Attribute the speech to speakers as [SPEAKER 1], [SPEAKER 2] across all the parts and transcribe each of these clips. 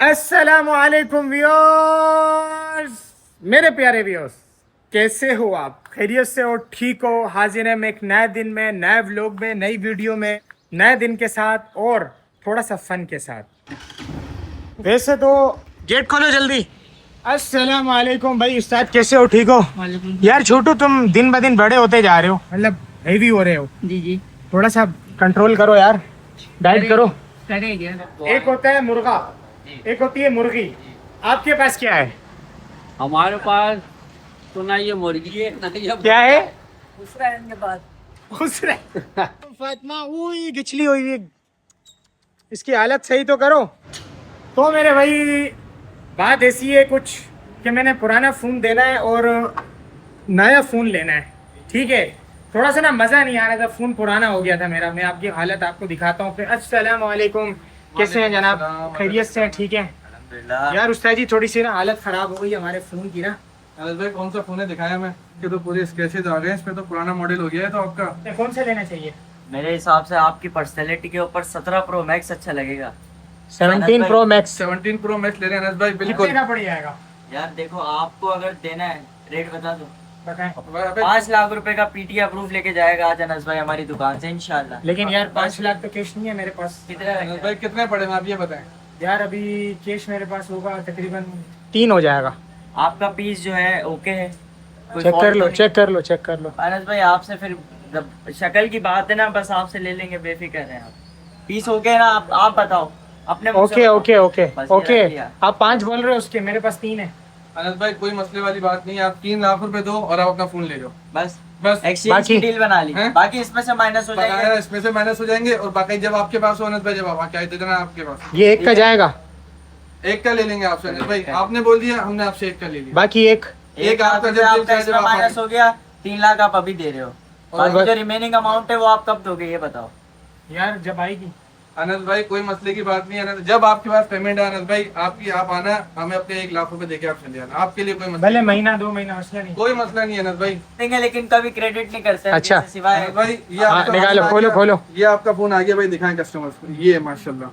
[SPEAKER 1] अस्सलाम वालेकुम व्यूअर्स, मेरे प्यारे व्यूअर्स, कैसे हो आप? खैरियत से हो? ठीक हो? हाजिर हैं मैं एक नए दिन में, नए व्लॉग में, नई वीडियो में, नए दिन के साथ और थोड़ा सा फन के साथ। वैसे तो गेट खोलो जल्दी। अस्सलाम वालेकुम भाई। उस्ताद कैसे हो? ठीक हो? यार छोटू, तुम दिन ब दिन बड़े होते जा रहे हो, मतलब हेवी हो रहे हो।
[SPEAKER 2] जी जी
[SPEAKER 1] थोड़ा सा कंट्रोल करो यार, डाइट करो।
[SPEAKER 2] करेंगे।
[SPEAKER 1] एक होता है मुर्गा, एक होती है मुर्गी। आपके पास क्या है?
[SPEAKER 2] हमारे पास तो ना ये मुर्गी है ना ये
[SPEAKER 1] क्या है?
[SPEAKER 2] दूसरा है इनके पास।
[SPEAKER 1] खुश रहे। फातिमा, उई गिचली हुई है, इसकी हालत सही तो करो। तो मेरे भाई, बात ऐसी है कुछ कि मैंने पुराना फ़ोन देना है और नया फ़ोन लेना है। ठीक है, थोड़ा सा ना मज़ा नहीं आ रहा था, फ़ोन पुराना हो गया था मेरा। मैं आपकी हालत आपको दिखाता हूँ फिर। अस्सलाम वालेकुम, कैसे हैं जनाब? खैरियत से हैं? ठीक है यार। उस्ताद जी, थोड़ी सी ना हालत ख़राब हो गई हमारे फ़ोन की ना।
[SPEAKER 3] अनस भाई, कौन सा फोन है दिखाया मैं कि तो पूरे स्क्रैचेस आ गए हैं, इसमें तो पुराना मॉडल हो गया है तो आपका।
[SPEAKER 1] कौन सा लेना चाहिए?
[SPEAKER 4] मेरे हिसाब से आपकी पर्सनैलिटी के ऊपर 17 प्रो मैक्स अच्छा लगेगा।
[SPEAKER 1] 17 प्रो मैक्स
[SPEAKER 3] 17 प्रो मैक्स ले रहे हैं अनस भाई, बिल्कुल।
[SPEAKER 1] कितने का पड़ जाएगा?
[SPEAKER 4] यार देखो, आपको अगर देना है रेट बता दो।
[SPEAKER 1] बताएं।
[SPEAKER 4] 5 लाख रुपए का पीटी अप्रूव लेके जाएगा आज अनस भाई हमारी दुकान से इंशाल्लाह।
[SPEAKER 1] लेकिन यार 5 लाख तो कैश नहीं है मेरे पास।
[SPEAKER 4] कितने
[SPEAKER 3] अनस भाई कितने पड़े हैं आप ये बताएं।
[SPEAKER 1] यार अभी कैश मेरे पास होगा तकरीबन 3 हो जाएगा।
[SPEAKER 4] आपका पीस जो है ओके है, कोई
[SPEAKER 1] चेक
[SPEAKER 4] fault
[SPEAKER 1] कर
[SPEAKER 4] तो
[SPEAKER 1] लो,
[SPEAKER 4] नहीं?
[SPEAKER 1] चेक कर लो, चेक कर लो।
[SPEAKER 4] अनस भाई आपसे फिर जब शक्ल की बात है ना, बस आपसे ले लेंगे, बेफिक्र है आप। पीस ओके ना? आप बताओ अपने मुंह से
[SPEAKER 1] ओके
[SPEAKER 4] बताओ।
[SPEAKER 1] ओके ओके
[SPEAKER 4] बस ये
[SPEAKER 1] ओके।
[SPEAKER 4] रख लिया।
[SPEAKER 1] आप 5 बोल रहे हो उसके, मेरे पास 3 है।
[SPEAKER 3] अनस भाई कोई मसले वाली बात नहीं है, आप 3 लाख रुपए दो और आप अपना फोन ले जाओ।
[SPEAKER 4] बस
[SPEAKER 3] बस
[SPEAKER 4] एक्सचेंज
[SPEAKER 1] बाकी-
[SPEAKER 4] की डील बना ली,
[SPEAKER 3] हैं?
[SPEAKER 4] बाकी इसमें से माइनस हो
[SPEAKER 3] बकाया
[SPEAKER 4] जाएगा।
[SPEAKER 3] इसमें से माइनस हो जाएंगे और बाकी जब आपके पास हो अनस भाई, जब आप आके आए थे ना आपके पास,
[SPEAKER 1] ये एक का जाएगा,
[SPEAKER 3] एक का ले लेंगे आपसे अनस भाई। आपने बोल दिया, हमने आपसे एक का ले लिया।
[SPEAKER 1] बाकी एक
[SPEAKER 4] एक
[SPEAKER 3] आपका
[SPEAKER 4] आपका
[SPEAKER 3] जब दिल चाहे जब आप
[SPEAKER 4] माइनस हो गया, 3 लाख आप अभी दे रहे हो।
[SPEAKER 3] और
[SPEAKER 4] बाकी
[SPEAKER 1] बस-
[SPEAKER 4] जो रिमेनिंग अमाउंट है वो आप कब दोगे ये बताओ।
[SPEAKER 1] यार जब आएगी।
[SPEAKER 3] अनस भाई कोई मसले की बात नहीं है अनस, जब आपके पास पेमेंट है अनस भाई आपकी, आप आना, हमें अपने 1 लाख रुपए देके आप चले आना, आपके लिए कोई मसला
[SPEAKER 1] भले महीना 2 महीना मसला नहीं।
[SPEAKER 3] कोई मसला नहीं है अनस भाई।
[SPEAKER 4] देंगे लेकिन कभी क्रेडिट नहीं करते हैं,
[SPEAKER 1] अच्छा।
[SPEAKER 4] जैसे सिवाय
[SPEAKER 3] अनस भाई ये
[SPEAKER 1] हाँ,
[SPEAKER 3] आपका
[SPEAKER 1] निकालो,
[SPEAKER 3] फोन आ
[SPEAKER 1] खोलो,
[SPEAKER 3] गया।
[SPEAKER 1] खोलो।
[SPEAKER 3] ये आपका फोन आ गया भाई, दिखाएं कस्टमर्स को। ये है माशाल्लाह,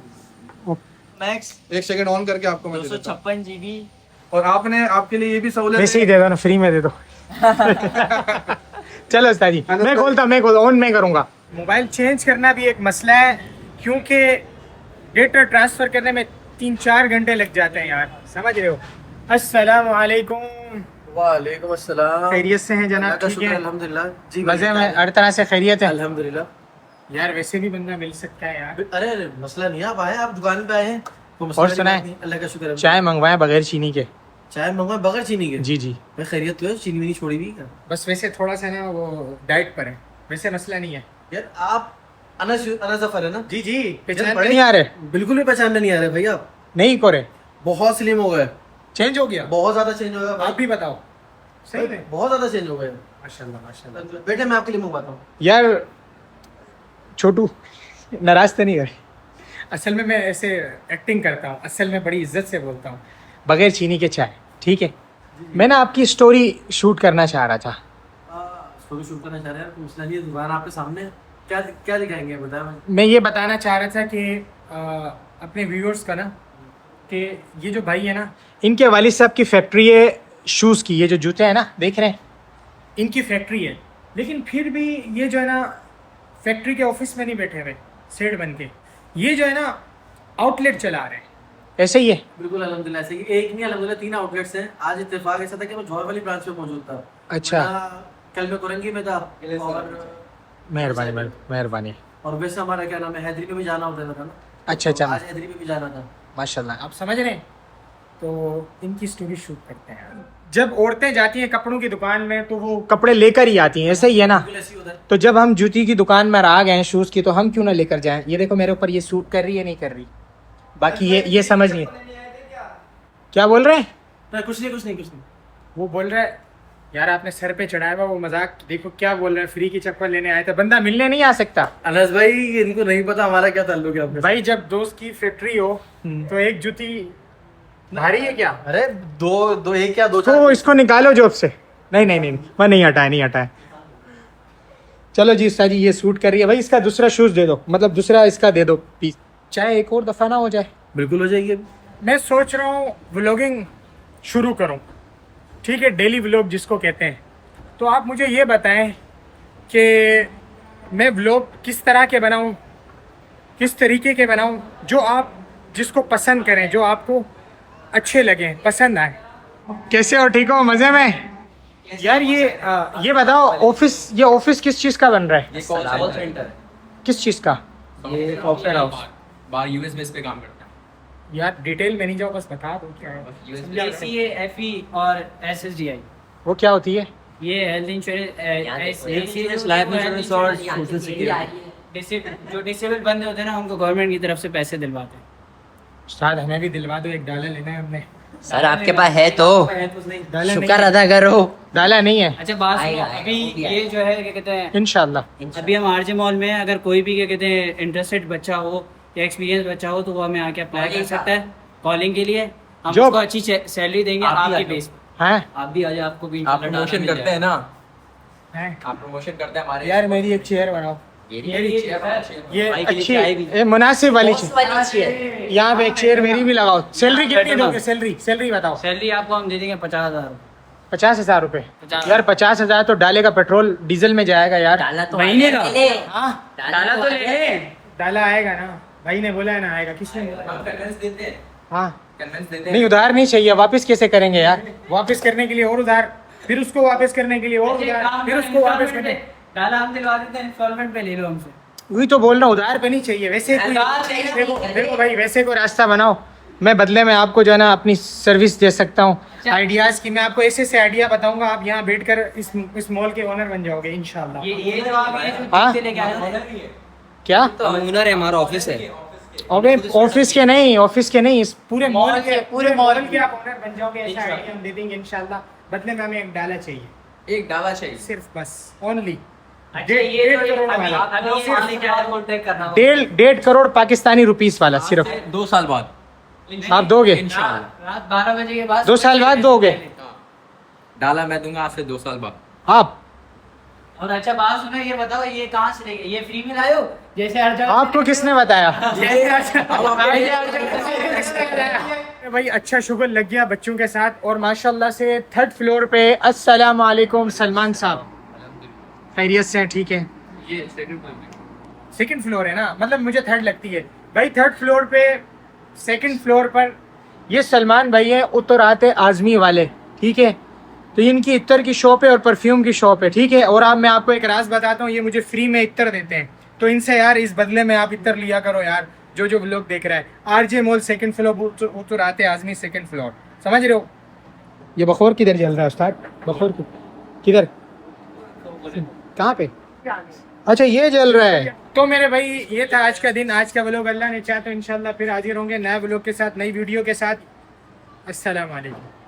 [SPEAKER 4] मैक्स
[SPEAKER 3] एक सेकंड ऑन करके आपको मैं दे देता हूं।
[SPEAKER 4] 256 GB।
[SPEAKER 3] और आपने, आपके लिए ये भी सहूलत
[SPEAKER 1] वैसे ही
[SPEAKER 3] है।
[SPEAKER 1] दे दो ना, फ्री में दे दो। चलो उस्ताद जी, मैं खोलता ऑन मैं करूंगा। मोबाइल चेंज करना भी एक मसला है, क्योंकि डेटा ट्रांसफर करने में 3-4 घंटे लग जाते हैं यार, समझ रहे हो। अस्सलाम वालेकुम,
[SPEAKER 5] वालेकुम अस्सलाम।
[SPEAKER 1] खैरियत से हैं
[SPEAKER 5] अल्लाह
[SPEAKER 1] जनाब?
[SPEAKER 5] का
[SPEAKER 1] ठीक
[SPEAKER 5] शुक्र
[SPEAKER 1] है,
[SPEAKER 5] अल्हम्दुलिल्लाह जी।
[SPEAKER 1] मजे में हर तरह से खैरियत है?
[SPEAKER 5] अल्हम्दुलिल्लाह।
[SPEAKER 1] यार वैसे भी बंदा मिल सकता है यार।
[SPEAKER 5] अरे अरे, मसला नहीं है, आप आए, आप दुकान पे आए हैं, कोई मसला
[SPEAKER 1] और
[SPEAKER 5] नहीं,
[SPEAKER 1] सुनाएं?
[SPEAKER 5] बात नहीं, अल्लाह का शुक्र है।
[SPEAKER 1] चाय मंगवाएं बगैर चीनी के?
[SPEAKER 5] चाय मंगवाए बगैर चीनी के?
[SPEAKER 1] जी जी।
[SPEAKER 5] मैं खैरियत तो है, चीनी भी नहीं छोड़ी भी क्या?
[SPEAKER 1] बस वैसे थोड़ा सा ना वो डाइट पर है, वैसे मसला नहीं है।
[SPEAKER 5] यार आप अनस जफर है ना?
[SPEAKER 1] जी जी,
[SPEAKER 5] यार,
[SPEAKER 1] पहचान
[SPEAKER 5] बड़े-
[SPEAKER 1] नहीं आ रहे?
[SPEAKER 5] बिल्कुल भी पहचानने नहीं आ रहे भाई आप।
[SPEAKER 1] नहीं करे,
[SPEAKER 5] बहुत स्लिम हो गए,
[SPEAKER 1] चेंज हो गया।
[SPEAKER 5] बहुत ज्यादा चेंज हो गया
[SPEAKER 1] आप
[SPEAKER 5] भाई।
[SPEAKER 1] भी बताओ। सही में
[SPEAKER 5] बहुत ज्यादा चेंज हो गए।
[SPEAKER 1] माशाल्लाह माशाल्लाह।
[SPEAKER 5] बेटे मैं आपके लिए मंगवाता हूँ।
[SPEAKER 1] यार छोटू, नाराज तो नहीं करे? असल में मैं ऐसे एक्टिंग करता हूँ, असल में बड़ी इज्जत से बोलता हूँ, बगैर चीनी के चाय। ठीक है, मैं ना आपकी स्टोरी शूट करना चाह रहा था।
[SPEAKER 5] स्टोरी शूट करना चाह रहे हैं, कोई मसला नहीं है, दुकान आपके सामने है। क्या क्या दिखाएंगे बताया मैं।
[SPEAKER 1] मैं ये बताना चाह रहा था कि अपने व्यूअर्स का ना, कि ये जो भाई है ना, इनके वालिद साहब की फैक्ट्री है शूज़ की। ये जो जूते हैं ना, देख रहे हैं, इनकी फैक्ट्री है। लेकिन फिर भी ये जो है ना, फैक्ट्री के ऑफिस में नहीं बैठे हुए सेठ बन के, ये जो है ना आउटलेट चला रहे हैं। ऐसे ही है?
[SPEAKER 5] बिल्कुल अल्हम्दुलिल्लाह, ऐसे ही एक नहीं अल्हम्दुलिल्लाह 3 आउटलेट्स हैं। आज इत्तेफाक ऐसा था कि मैं जौहर वाली ब्रांच में मौजूद था।
[SPEAKER 1] अच्छा।
[SPEAKER 5] वरना कल मैं कुरंगी में था।
[SPEAKER 1] मेहरबानी मेहरबानी।
[SPEAKER 5] और वैसे हमारा क्या नाम है, हैदरी में भी जाना होता था ना।
[SPEAKER 1] अच्छा अच्छा,
[SPEAKER 5] आज हैदरी में भी जाना था।
[SPEAKER 1] माशाल्लाह, आप समझ रहे हैं। तो इनकी स्टोरी शूट करते हैं। जब औरतें जाती हैं कपड़ों की दुकान में तो वो कपड़े लेकर ही आती हैं, ऐसे ही है ना।
[SPEAKER 5] बिल्कुल ऐसे ही होता है।
[SPEAKER 1] तो जब हम जूती की दुकान में आ गए हैं शूज़ की, तो हम क्यों ना लेकर जाएं? ये देखो मेरे ऊपर ये सूट कर रही है नहीं कर रही, बाकी ये समझ नहीं। क्या बोल रहे हैं?
[SPEAKER 5] नहीं, कुछ नहीं।
[SPEAKER 1] वो बोल रहा है यार आपने सर पे चढ़ाया हुआ वो मजाक, देखो क्या बोल रहे हैं, फ्री की चप्पल लेने आए थे, बंदा मिलने नहीं आ सकता।
[SPEAKER 5] अनस भाई इनको नहीं पता हमारा क्या ताल्लुक है आपके साथ।
[SPEAKER 1] भाई जब दोस्त की फैक्ट्री हो तो एक जूती भारी है क्या?
[SPEAKER 5] अरे दो एक क्या, दो
[SPEAKER 1] तो
[SPEAKER 5] चार।
[SPEAKER 1] इसको निकालो जॉब से। नहीं, मैं नहीं हटाया। चलो जी उस्ताद जी, ये सूट कर रही है भाई, इसका दूसरा शूज़ दे दो, मतलब दूसरा इसका दे दो पीस, चाहे एक और दफ़ा ना हो जाए।
[SPEAKER 5] बिल्कुल हो जाएगी।
[SPEAKER 1] मैं सोच रहा हूँ व्लॉगिंग शुरू करूँ, ठीक है, डेली व्लॉग जिसको कहते हैं। तो आप मुझे ये बताएं कि मैं व्लॉग किस तरह के बनाऊँ, किस तरीके के बनाऊँ जो आप जिसको पसंद करें, जो आपको अच्छे लगें, पसंद आए। कैसे हो, ठीक हो, मज़े में? यार ये बताओ, ये ऑफिस किस चीज़ का बन रहा है?
[SPEAKER 6] ये कॉल सेंटर
[SPEAKER 1] किस चीज़ का?
[SPEAKER 6] ये सॉफ्टवेयर हाउस बाहर यूएस बेस पे काम करता है।
[SPEAKER 1] यार डिटेल में नहीं जाओ, बस बता दो क्या है।
[SPEAKER 6] यूएस
[SPEAKER 4] FE और SSDI
[SPEAKER 1] वो क्या होती है?
[SPEAKER 4] ये हेल्थ इंश्योरेंस, लाइफ इंश्योरेंस और सोशल सिक्योरिटी। जो डिसेबल बंदे होते हैं ना, उनको गवर्नमेंट की तरफ से पैसे दिलवाते हैं।
[SPEAKER 1] उस्ताद हमें भी दिलवा दो, एक डाला लेना है हमने।
[SPEAKER 7] सर आपके पास है तो
[SPEAKER 1] डाला
[SPEAKER 7] शुक्र
[SPEAKER 1] नहीं,
[SPEAKER 7] अदा करो।
[SPEAKER 1] डाला नहीं है
[SPEAKER 4] अच्छा बात सुनो, अभी ये जो है क्या कहते हैं,
[SPEAKER 1] इंशाल्लाह।
[SPEAKER 4] अभी हम RJ मॉल में हैं, अगर कोई भी क्या कहते हैं इंटरेस्टेड बच्चा हो या एक्सपीरियंस बच्चा हो तो वो हमें आके अप्लाई कर सकता है कॉलिंग के लिए। हम
[SPEAKER 1] Job।
[SPEAKER 4] उसको अच्छी सैलरी देंगे
[SPEAKER 6] आप भी
[SPEAKER 4] आपकी
[SPEAKER 6] आ
[SPEAKER 4] बेस
[SPEAKER 1] हैं
[SPEAKER 6] आप भी आ जाए, आपको भी
[SPEAKER 3] आप प्रमोशन करते हैं ना,
[SPEAKER 1] हैं
[SPEAKER 3] आप प्रमोशन करते हैं हमारे।
[SPEAKER 1] यार मेरी एक चेयर बनाओ, ये
[SPEAKER 6] भाई के लिए
[SPEAKER 1] अच्छी,
[SPEAKER 6] चाय भी।
[SPEAKER 1] ये मुनासिब वाली चेयर। यहाँ पे एक चेयर मेरी भी लगाओ। सैलरी कितनी दोगे? सैलरी बताओ।
[SPEAKER 4] सैलरी आपको हम दे देंगे 50,000।
[SPEAKER 1] 50,000 रुपए?
[SPEAKER 4] 50,000।
[SPEAKER 1] यार 50,000 तो डाले का पेट्रोल डीजल में जाएगा यार।
[SPEAKER 7] डाला तो
[SPEAKER 4] महीने
[SPEAKER 7] आएगा
[SPEAKER 4] का?
[SPEAKER 7] पहले।
[SPEAKER 1] हाँ,
[SPEAKER 4] डाला तो ले।
[SPEAKER 1] डाला आएगा ना, भाई ने बोला है ना आएगा। किसने बोला?
[SPEAKER 3] हम कन्वेंस देते हैं,
[SPEAKER 1] हाँ
[SPEAKER 3] कन्वेंस देते
[SPEAKER 1] नहीं,
[SPEAKER 3] हैं।
[SPEAKER 1] उधार नहीं चाहिए। वापस कैसे करेंगे यार? वापस करने के लिए और उधार, फिर उसको वापस करने के लिए और उधार, फिर उसको वापस करने।
[SPEAKER 4] डाला हम दिलवा देते हैं, इंस्टॉलमेंट पे ले लो हमसे।
[SPEAKER 1] वही तो बोल रहा हूँ, उधार पे नहीं चाहिए। वैसे कोई देखो देखो भाई, वैसे कोई रास्ता बनाओ, मैं बदले में आपको जो है ना अपनी सर्विस दे सकता हूँ। आइडियाज़ की मैं आपको ऐसे आइडिया बताऊंगा, आप यहाँ बैठकर इस मॉल के ओनर बन जाओगे इंशाल्लाह।
[SPEAKER 4] ये जो आप
[SPEAKER 1] हाँ?
[SPEAKER 4] लेके आए हो,
[SPEAKER 1] क्या?
[SPEAKER 6] ओनर है, हमारा ऑफिस है।
[SPEAKER 1] अबे ऑफिस के नहीं, इस पूरे मॉल के आप ओनर बन जाओगे। ऐसा आइडिया हम दे देंगे इंशाल्लाह। बदले में हमें एक डाला चाहिए,
[SPEAKER 3] एक डाला चाहिए
[SPEAKER 1] सिर्फ, बस, ओनली।
[SPEAKER 4] अच्छा ये जो कांटेक्ट करना होगा।
[SPEAKER 1] 1.5 करोड़ पाकिस्तानी रुपीस वाला सिर्फ।
[SPEAKER 6] 2 साल बाद
[SPEAKER 1] आप दोगे?
[SPEAKER 4] रात 12 बजे के बाद
[SPEAKER 1] 2 साल बाद दोगे
[SPEAKER 3] डाला मैं दूंगा आपसे 2 साल बाद।
[SPEAKER 1] आप?
[SPEAKER 4] और अच्छा बात सुनो, ये बताओ ये कहाँ से लेके, ये फ्री में लाए हो जैसे हर जगह?
[SPEAKER 1] आपको किसने बताया? भाई अच्छा शुगर लग गया बच्चों के साथ। और माशाल्लाह से 3rd फ्लोर पे, अस्सलाम वालेकुम सलमान साहब, खैरियत से हैं? ठीक है।
[SPEAKER 3] ये सेकंड
[SPEAKER 1] 2nd फ्लोर है ना, मतलब मुझे 3rd लगती है भाई। 3rd फ्लोर पे, 2nd फ्लोर पर ये सलमान भाई हैं, उत्तराते आज़मी वाले, ठीक है। तो इनकी इत्तर की शॉप है और परफ्यूम की शॉप है, ठीक है। और मैं आपको एक राज बताता हूँ, ये मुझे फ्री में इत्तर देते हैं, तो इनसे यार इस बदले में आप इत्तर लिया करो यार, जो लोग देख रहा है। RJ मॉल 2nd फ्लोर, उत्तराते आज़मी 2nd फ्लोर, समझ रहे हो? ये बखोर किधर जल रहा है उस्ताद? बखोर किधर, कहाँ पे? अच्छा ये जल रहा है। तो मेरे भाई ये था आज का दिन, आज का व्लॉग। अल्लाह ने चाहा तो इंशाल्लाह फिर हाजिर होंगे नए व्लॉग के साथ, नई वीडियो के साथ। अस्सलाम वालेकुम।